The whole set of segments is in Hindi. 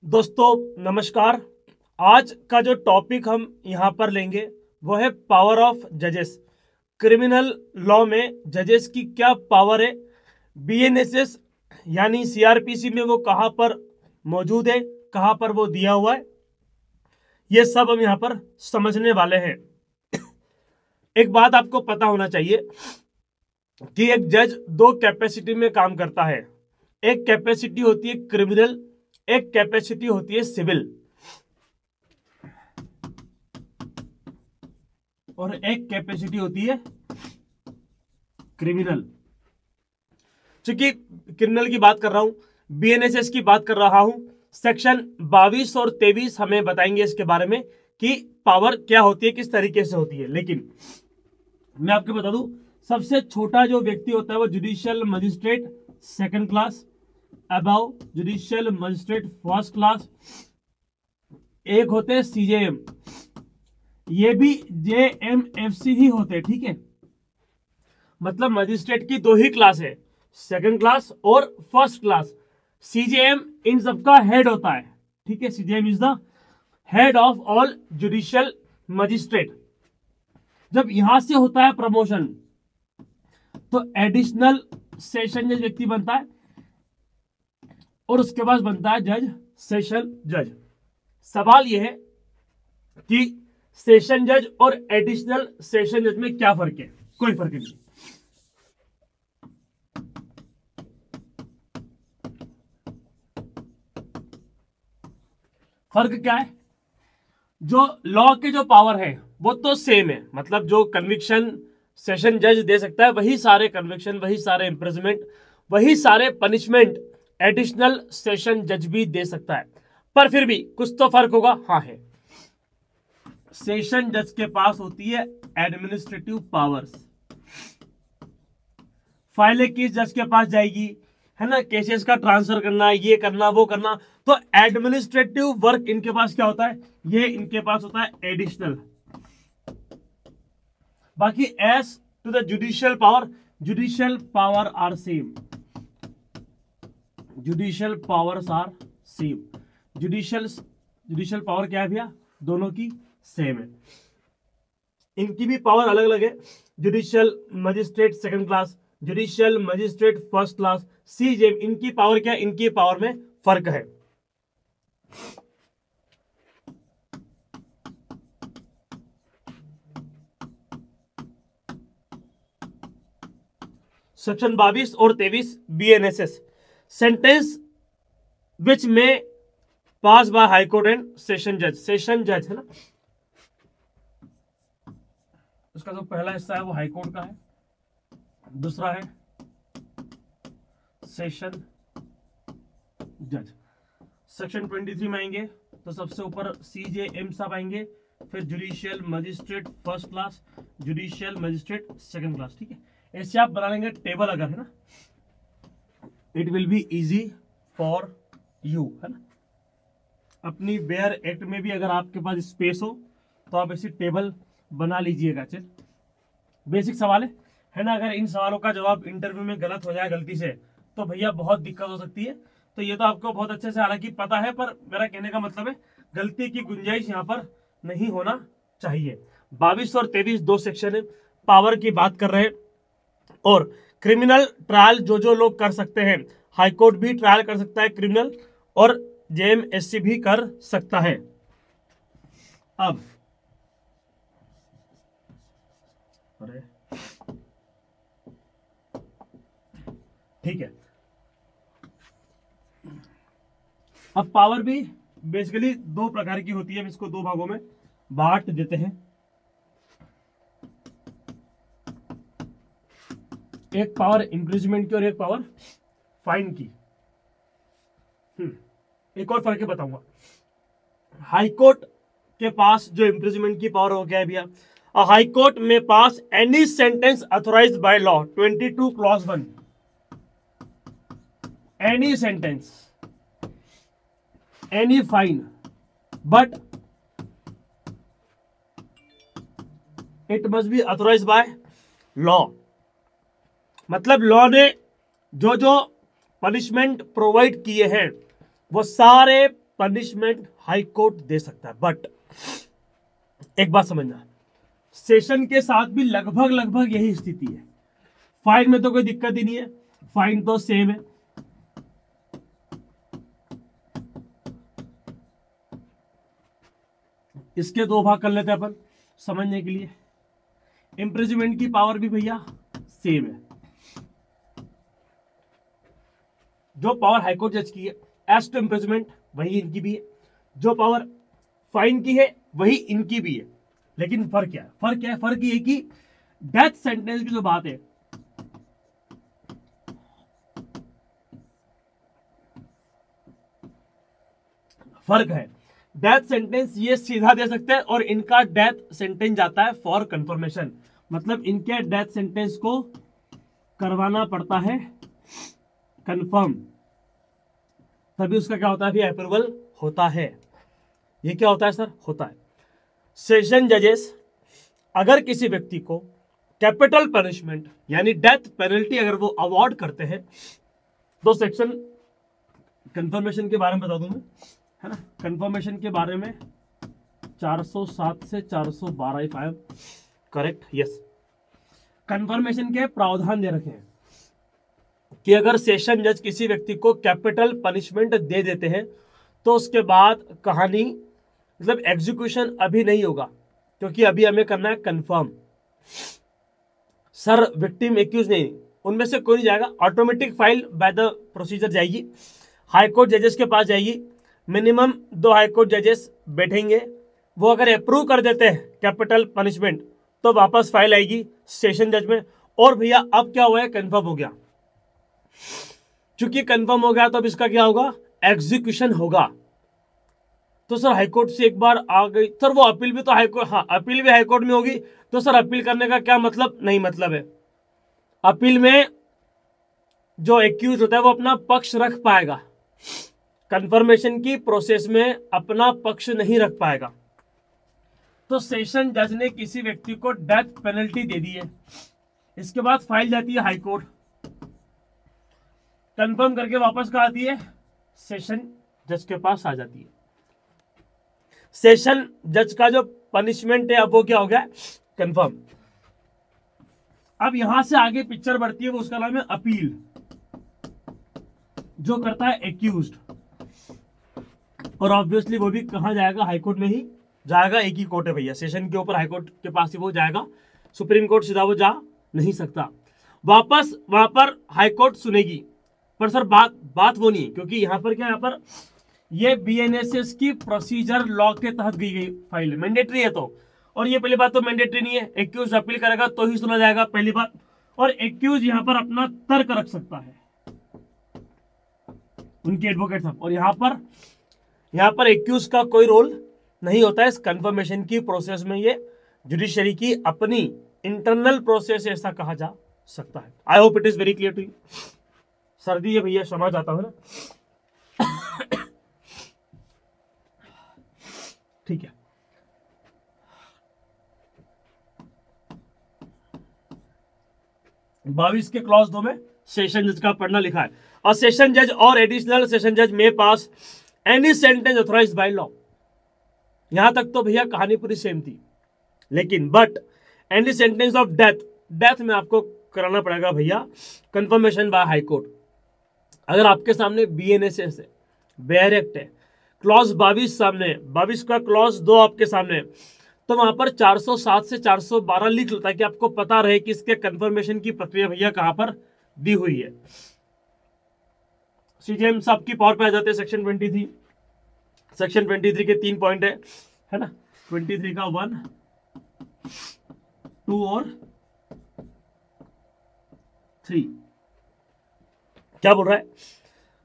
दोस्तों नमस्कार। आज का जो टॉपिक हम यहाँ पर लेंगे वो है पावर ऑफ जजेस। क्रिमिनल लॉ में जजेस की क्या पावर है, बीएनएसएस यानी सीआरपीसी में वो कहाँ पर मौजूद है, कहाँ पर वो दिया हुआ है, ये सब हम यहाँ पर समझने वाले हैं। एक बात आपको पता होना चाहिए कि एक जज दो कैपेसिटी में काम करता है। एक कैपेसिटी होती है क्रिमिनल, एक कैपेसिटी होती है सिविल, और एक कैपेसिटी होती है क्रिमिनल। चूंकि क्रिमिनल की बात कर रहा हूं, बीएनएसएस की बात कर रहा हूं, सेक्शन 22 और 23 हमें बताएंगे इसके बारे में कि पावर क्या होती है, किस तरीके से होती है। लेकिन मैं आपको बता दूं, सबसे छोटा जो व्यक्ति होता है वो judicial magistrate second class, above judicial magistrate first class, एक होते हैं सीजेएम, ये भी जेएमएफसी ही होते हैं। ठीक है, मतलब मजिस्ट्रेट की दो ही क्लास है, सेकंड क्लास और फर्स्ट क्लास। सीजेएम इन सबका हेड होता है। ठीक है, CJM is the head of all judicial magistrate. जब यहां से होता है प्रमोशन तो एडिशनल सेशन जज व्यक्ति बनता है और उसके बाद बनता है जज सेशन जज। सवाल यह है कि सेशन जज और एडिशनल सेशन जज में क्या फर्क है? कोई फर्क नहीं। फर्क क्या है? जो लॉ के जो पावर है वो तो सेम है, मतलब जो कन्विक्शन सेशन जज दे सकता है वही सारे कन्विक्शन, वही सारे इंप्रिजनमेंट, वही सारे पनिशमेंट एडिशनल सेशन जज भी दे सकता है। पर फिर भी कुछ तो फर्क होगा। हाँ है, सेशन जज के पास होती है एडमिनिस्ट्रेटिव पावर्स। फाइलें किस जज के पास जाएगी, है ना, केसेस का ट्रांसफर करना, ये करना, वो करना। तो एडमिनिस्ट्रेटिव वर्क इनके पास क्या होता है, ये इनके पास होता है एडिशनल। बाकी as to the judicial power are same. Judicial powers are same. Judicial power क्या है भैया? दोनों की सेम है। इनकी भी पावर अलग अलग है। Judicial magistrate second class, judicial magistrate first class, CJM, इनकी पावर क्या है? इनकी पावर में फर्क है। सेक्शन 22 और 23 बीएनएसएस, सेंटेंस विच में pass by high court and session जज। सेशन जज है ना, उसका जो पहला हिस्सा है वो हाई कोर्ट का है, दूसरा है सेशन जज। सेक्शन 23 में आएंगे तो सबसे ऊपर सीजेएम साहब आएंगे, फिर judicial magistrate first class, judicial magistrate second class. ठीक है, ऐसे आप बना लेंगे टेबल अगर, है ना, it will be easy for you, है ना। अपनी बेयर एक्ट में भी अगर आपके पास स्पेस हो तो आप ऐसी टेबल बना लीजिएगा। चल, बेसिक सवाल है ना। अगर इन सवालों का जवाब इंटरव्यू में गलत हो जाए गलती से तो भैया बहुत दिक्कत हो सकती है। तो ये तो आपको बहुत अच्छे से हालांकि पता है, पर मेरा कहने का मतलब है गलती की गुंजाइश यहाँ पर नहीं होना चाहिए। 22 और 23 दो सेक्शन है, पावर की बात कर रहे हैं। और क्रिमिनल ट्रायल जो लोग कर सकते हैं, हाईकोर्ट भी ट्रायल कर सकता है क्रिमिनल, और जेएमएससी भी कर सकता है। अब अरे ठीक है, अब पावर भी बेसिकली दो प्रकार की होती है। हम इसको दो भागों में बांट देते हैं। एक पावर इंप्रिजमेंट की और एक पावर फाइन की। एक और फर्क बताऊंगा। हाई कोर्ट के पास जो इंप्रिजमेंट की पावर हो गया है भैया, हाई कोर्ट में pass any sentence authorised by law, 22 clause 1, any sentence, any fine, but it must be authorised by law. मतलब लॉ ने जो पनिशमेंट प्रोवाइड किए हैं वो सारे पनिशमेंट हाई कोर्ट दे सकता है। बट एक बात समझना, सेशन के साथ भी लगभग लगभग यही स्थिति है। फाइन में तो कोई दिक्कत ही नहीं है, फाइन तो सेम है। इसके दो भाग कर लेते हैं अपन समझने के लिए। इम्प्रिजमेंट की पावर भी भैया सेम है, जो पावर हाईकोर्ट जज की है एज टू इम्प्रिजमेंट वही इनकी भी है, जो पावर फाइन की है वही इनकी भी है। लेकिन फर्क क्या है? फर्क ये कि डेथ सेंटेंस की जो बात है, फर्क है। डेथ सेंटेंस ये सीधा दे सकते हैं और इनका डेथ सेंटेंस जाता है फॉर कंफर्मेशन, मतलब इनके डेथ सेंटेंस को करवाना पड़ता है कंफर्म, तभी उसका क्या होता है? अप्रूवल होता है। ये क्या होता है सर? होता है सेशन जजेस अगर किसी व्यक्ति को कैपिटल पनिशमेंट यानी डेथ पेनल्टी अगर वो अवार्ड करते हैं तो सेक्शन कंफर्मेशन के बारे में बता दूं मैं, है ना, कंफर्मेशन के बारे में 407 से 412 if I am correct, yes, confirmation के प्रावधान दे रखे हैं कि अगर सेशन जज किसी व्यक्ति को कैपिटल पनिशमेंट दे देते हैं तो उसके बाद कहानी मतलब एग्जीक्यूशन अभी नहीं होगा, क्योंकि अभी हमें करना है कंफर्म। सर विक्टिम एक्यूज नहीं, उनमें से कोई नहीं जाएगा, automatic file by the procedure जाएगी, हाईकोर्ट जजेस के पास जाएगी, मिनिमम 2 हाईकोर्ट जजेस बैठेंगे, वो अगर अप्रूव कर देते हैं कैपिटल पनिशमेंट तो वापस फाइल आएगी सेशन जज में। और भैया अब क्या हुआ है? कंफर्म हो गया। चूंकि कंफर्म हो गया तो अब इसका क्या होगा? एग्जीक्यूशन होगा। तो सर हाईकोर्ट से एक बार आ गई, सर वो अपील भी तो हाईकोर्ट, हाँ अपील भी हाईकोर्ट में होगी, तो सर अपील करने का क्या मतलब? नहीं मतलब है, अपील में जो एक्यूज होता है वो अपना पक्ष रख पाएगा, कंफर्मेशन की प्रोसेस में अपना पक्ष नहीं रख पाएगा। तो सेशन जज ने किसी व्यक्ति को डेथ पेनल्टी दे दी है, इसके बाद फाइल जाती है हाईकोर्ट, कंफर्म करके वापस कहाँ आती है? सेशन जज के पास आ जाती है। सेशन जज का जो पनिशमेंट है अब वो क्या हो गया? कंफर्म। अब यहां से आगे पिक्चर बढ़ती है, वो उसका नाम है अपील, जो करता है एक्यूज्ड, और ऑब्वियसली वो भी कहां जाएगा? हाईकोर्ट में ही जाएगा। एक ही कोर्ट है भैया, सेशन के ऊपर हाईकोर्ट के पास ही वो जाएगा, सुप्रीम कोर्ट सीधा वो जा नहीं सकता। वापस वहां पर हाईकोर्ट सुनेगी, पर सर बात वो नहीं है, क्योंकि यहां पर क्या, यहाँ पर ये बीएनएसएस की प्रोसीजर लॉ के तहत दी गई फाइल है, मैंडेटरी है तो, और ये पहली बात तो मैंडेटरी नहीं है, एक्यूज अपील करेगा तो ही सुना जाएगा पहली बात, और एक्यूज यहां पर अपना तर्क रख सकता है, उनके एडवोकेट साहब, और यहां पर एक्यूज का कोई रोल नहीं होता है इस कंफर्मेशन की प्रोसेस में। ये जुडिशरी की अपनी इंटरनल प्रोसेस ऐसा कहा जा सकता है। I hope it is very clear to you. सर्दी है भैया, क्षमा चाहता हूं ना, ठीक है। बाईस के क्लॉज 2 में सेशन जज का पढ़ना लिखा है, और सेशन जज और एडिशनल सेशन जज में pass any sentence authorised by law. यहां तक तो भैया कहानी पूरी सेम थी, लेकिन but any sentence of death में आपको कराना पड़ेगा भैया कंफर्मेशन बाय हाई कोर्ट। अगर आपके सामने बीएनएसएस है, बेयर एक्ट है, क्लॉज 22 सामने, 22 का क्लॉज 2 आपके सामने, तो वहां पर 407 से 412 लिख लो, ताकि आपको पता रहे कि इसके कंफर्मेशन की प्रक्रिया भैया कहां पर दी हुई है। सीजेएम साहब की पावर पे आ जाते हैं सेक्शन 23। सेक्शन 23 के 3 पॉइंट है ना, 23 का 1, 2 और 3 क्या बोल रहा है?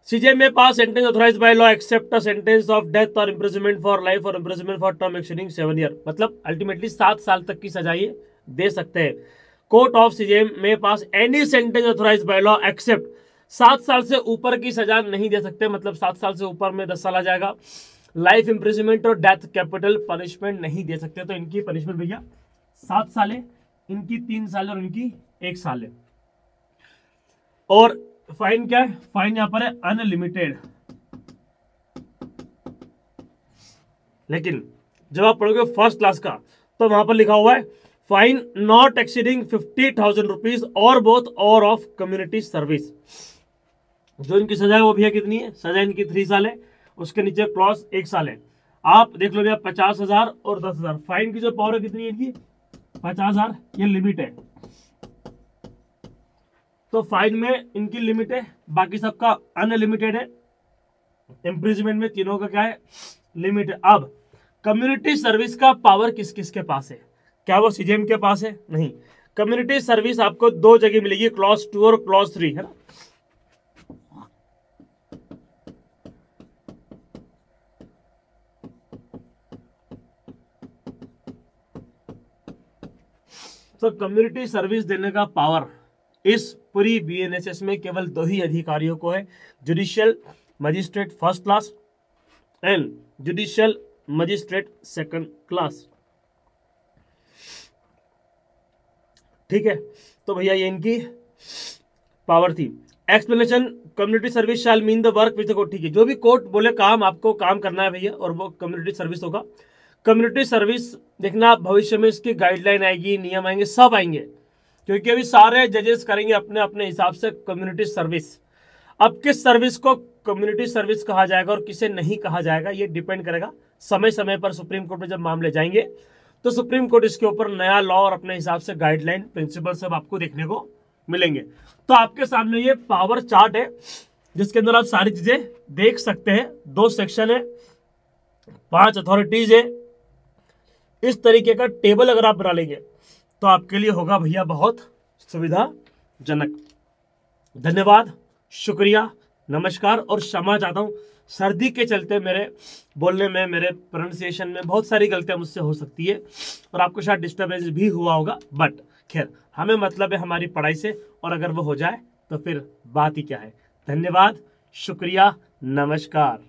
सीजेएम में pass sentence authorised by law except a sentence of death और इम्प्रिजनमेंट फॉर लाइफ और imprisonment for term exceeding 7 year, मतलब अल्टीमेटली 7 साल तक की सजा ये दे सकते हैं। कोर्ट ऑफ सीजेएम में pass any sentence authorised by law except 7 साल से ऊपर की सजा नहीं दे सकते, मतलब 7 साल से ऊपर में 10 साल आ जाएगा। लाइफ इम्प्रिजनमेंट और डेथ कैपिटल पनिशमेंट नहीं दे सकते, तो इनकी पनिशमेंट भैया 7 साल है, इनकी 3 साल और इनकी 1 साल है। और फाइन क्या है? फाइन यहां पर है अनलिमिटेड, लेकिन जब आप पढ़ोगे फर्स्ट क्लास का तो वहां पर लिखा हुआ है फाइन नॉट एक्सीडिंग 50,000 रुपीज और बोथ और ऑफ कम्युनिटी सर्विस। जो इनकी सजा है वो भैया कितनी है, सजा इनकी 3 साल है, उसके नीचे क्लॉज 1 साल है। आप देख लो भैया 50,000 और 10,000, फाइन की जो पावर है कितनी है इनकी 50,000, ये लिमिट है। तो फाइन में इनकी लिमिट है, बाकी सबका अनलिमिटेड है। इम्प्रिजमेंट में तीनों का क्या है, लिमिट है। अब कम्युनिटी सर्विस का पावर किस किस के पास है, क्या वो सीजीएम के पास है, नहीं। कम्युनिटी सर्विस आपको 2 जगह मिलेगी, क्लॉज 2 और क्लॉज 3 है ना। तो कम्युनिटी सर्विस देने का पावर इस पूरी बीएनएसएस में केवल 2 ही अधिकारियों को है, judicial magistrate first class and judicial magistrate second class. ठीक है, तो भैया ये इनकी पावर थी। Explanation, community service shell mean the work with the court. ठीक है, जो भी कोर्ट बोले काम आपको काम करना है भैया, और वो कम्युनिटी सर्विस होगा। कम्युनिटी सर्विस देखना भविष्य में इसकी गाइडलाइन आएगी, नियम आएंगे, सब आएंगे, क्योंकि अभी सारे जजेस करेंगे अपने अपने हिसाब से कम्युनिटी सर्विस। अब किस सर्विस को कम्युनिटी सर्विस कहा जाएगा और किसे नहीं कहा जाएगा ये डिपेंड करेगा समय समय पर सुप्रीम कोर्ट में जब मामले जाएंगे तो सुप्रीम कोर्ट इसके ऊपर नया लॉ और अपने हिसाब से गाइडलाइन प्रिंसिपल सब आपको देखने को मिलेंगे। तो आपके सामने ये पावर चार्ट है जिसके अंदर आप सारी चीजें देख सकते हैं। 2 सेक्शन है, 5 अथॉरिटीज है। इस तरीके का टेबल अगर आप बना लेंगे तो आपके लिए होगा भैया बहुत सुविधाजनक। धन्यवाद, शुक्रिया, नमस्कार और क्षमा चाहता हूं, सर्दी के चलते मेरे बोलने में, मेरे प्रोनाउंसिएशन में बहुत सारी गलतियां मुझसे हो सकती है और आपको शायद डिस्टर्बेंस भी हुआ होगा, बट खैर हमें मतलब है हमारी पढ़ाई से, और अगर वो हो जाए तो फिर बात ही क्या है। धन्यवाद, शुक्रिया, नमस्कार।